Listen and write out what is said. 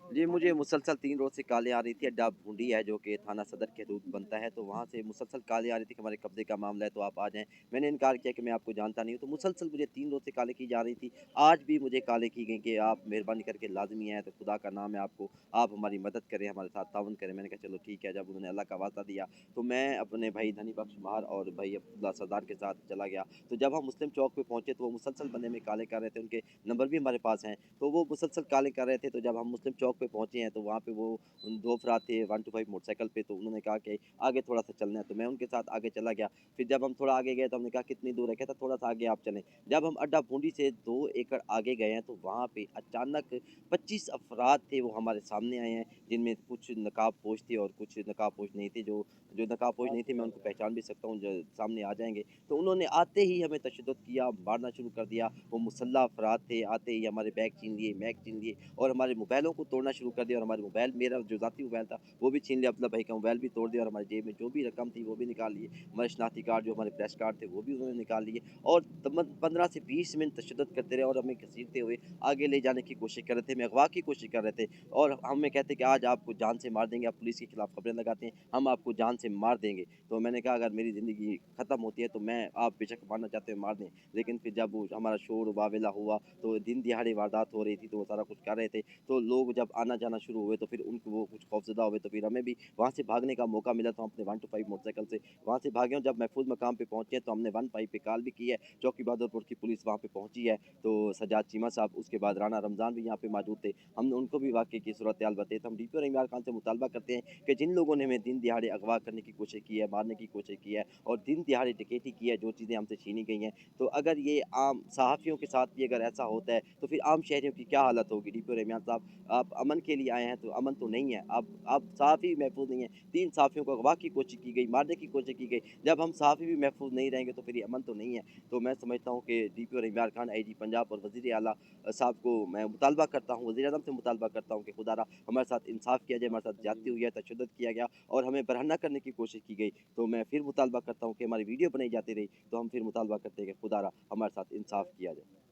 जी, मुझे मुसलसल 3 रोज़ से कॉलें आ रही थी। अड्डा भूंडी है जो कि थाना सदर के हदूद बनता है, तो वहाँ से मुसलसल कॉलें आ रही थी कि हमारे कब्ज़े का मामला है तो आप आ जाएँ। मैंने इनकार किया कि मैं आपको जानता नहीं हूँ, तो मुसलसल मुझे 3 रोज़ से कॉलें की जा रही थी। आज भी मुझे कॉलें की गई कि आप मेहरबानी करके लाज़मी हैं, तो खुदा का नाम है आपको, आप हमारी मदद करें, हमारे साथ ताउन करें। मैंने कहा चलो ठीक है, जब उन्होंने अल्लाह का वास्ता दिया, तो मैं अपने भाई धनी बख्श मार और भाई अब्दुल्ला सरदार के साथ चला गया। तो जब हम मुस्लिम चौक पे पहुँचे, तो वो मुसलसल बंदे में कॉलें कर रहे थे, उनके नंबर भी हमारे पास हैं। तो वो मुसलसल कॉलिंग कर रहे थे, तो जब हम मुस्लिम चौक पे पहुँचे हैं, तो वहाँ पे वो 2 अफ़राद थे 125 मोटरसाइकिल पे, तो उन्होंने कहा कि आगे थोड़ा-सा चलना है, तो मैं उनके साथ आगे चला गया। फिर जब हम थोड़ा आगे गए, तो हमने कहा कितनी दूर है? कहता थोड़ा-सा आगे आप चलें। जब हम अड्डा भूंडी से 2 एकड़ आगे गए हैं, तो वहाँ पे अचानक 25 अफ़राद थे, वो हमारे सामने आए हैं, जिनमें कुछ नकाबपोश थे और कुछ नकाबपोश नहीं थे। जो नकाबपोश नहीं थे, मैं उनको पहचान भी सकता हूँ, जो सामने आ जाएँगे। तो उन्होंने आते ही हमें तशद्दुद किया, मारना शुरू कर दिया। वो मुसल्लह अफ़राद थे, आते ही हमारे बैग छीन लिए, मैग छीन लिए और हमारे मोबाइलों को तोड़ना शुरू कर दिया और हमारे मोबाइल मेरा जो ज़ाती मोबाइल था, वो भी छीन लिया। अब्दुल्ला भाई का मोबाइल भी तोड़ दिया और हमारी जेब में जो भी रकम थी, वो भी निकाल लिए। हमारे शनाख्ती कार्ड, जो हमारे प्रेस कार्ड थे, वो भी उन्होंने निकाल लिए और तमन 15 से 20 मिनट तशद्दुद करते रहे और हमें घसीटते हुए आगे ले जाने की कोशिश कर रहे थे, हमें अगवा की कोशिश कर रहे थे और हमें कहते कि आज आपको जान से मार देंगे, आप पुलिस के खिलाफ खबरें लगाते हैं, हम आपको जान से मार देंगे। तो मैंने कहा अगर मेरी ज़िंदगी ख़त्म होती है, तो मैं आप बेशक मारना चाहते हो मार दें। लेकिन फिर जब वो हमारा शोर वावेला हुआ, तो दिन दिहाड़े वारदात हो रही थी, तो वो सारा कुछ कर रहे थे। तो लोग जब आना-जाना शुरू हुए, तो फिर उनको वो कुछ खौफ़ज़दा हुए, तो फिर हमें भी वहाँ से भागने का मौका मिला, तो हम अपने 125 मोटरसाइकिल से वहाँ से भागे और जब महफ़ूज़ मकाम पे पहुँचे, तो हमने 15 पे कॉल भी की है। चौकी बहादुरपुर की पुलिस वहाँ पे पहुँची है, तो सज्जाद चीमा साहब, उसके बाद राना रमज़ान भी यहाँ पे मौजूद थे। हमने उनको भी वाक़ये की सूरत-ए-हाल बताई, तो हम डीपीओ इमरान खान से मुतालबा करते हैं कि जिन लोगों ने हमें दिन दिहाड़े अगवा करने की कोशिश की है, मारने की कोशिश की है और दिन दिहाड़े डकैती की है, जो चीज़ें हमसे छीनी गई हैं, तो अगर ये आम सहाफ़ियों के साथ भी अगर ऐसा होता है, तो फिर आम शहरियों की क्या हालत होगी? डीपीओ रहमान साहब, आप अमन के लिए आए हैं, तो अमन तो नहीं है। आप सहाफ़ी महफ़ूज़ नहीं है। 3 सहाफ़ियों को अगवा की कोशिश की गई, मारने की कोशिश की गई। जब हम सहाफ़ी भी महफ़ूज़ नहीं रहेंगे, तो फिर ये अमन तो नहीं है। तो मैं समझता हूँ कि डीपीओ इमरान खान, आईजी पंजाब और वज़ीर आला साहब को मैं मुतालबा करता हूँ, वज़ीर-ए-आज़म से मुतालबा करता हूँ कि खुदारा हमारे साथ इंसाफ़ किया जाए, हमारे साथ ज़्यादती हुई है, तशद्दुद किया गया और हमें बरहना करने की कोशिश की गई। तो मैं फिर मुतालबा करता हूँ कि हमारी वीडियो बनाई जाती रही, तो हम फिर मुतालबा करते हैं कि खुदारा हमारे साथ इंसाफ़ किया जाए।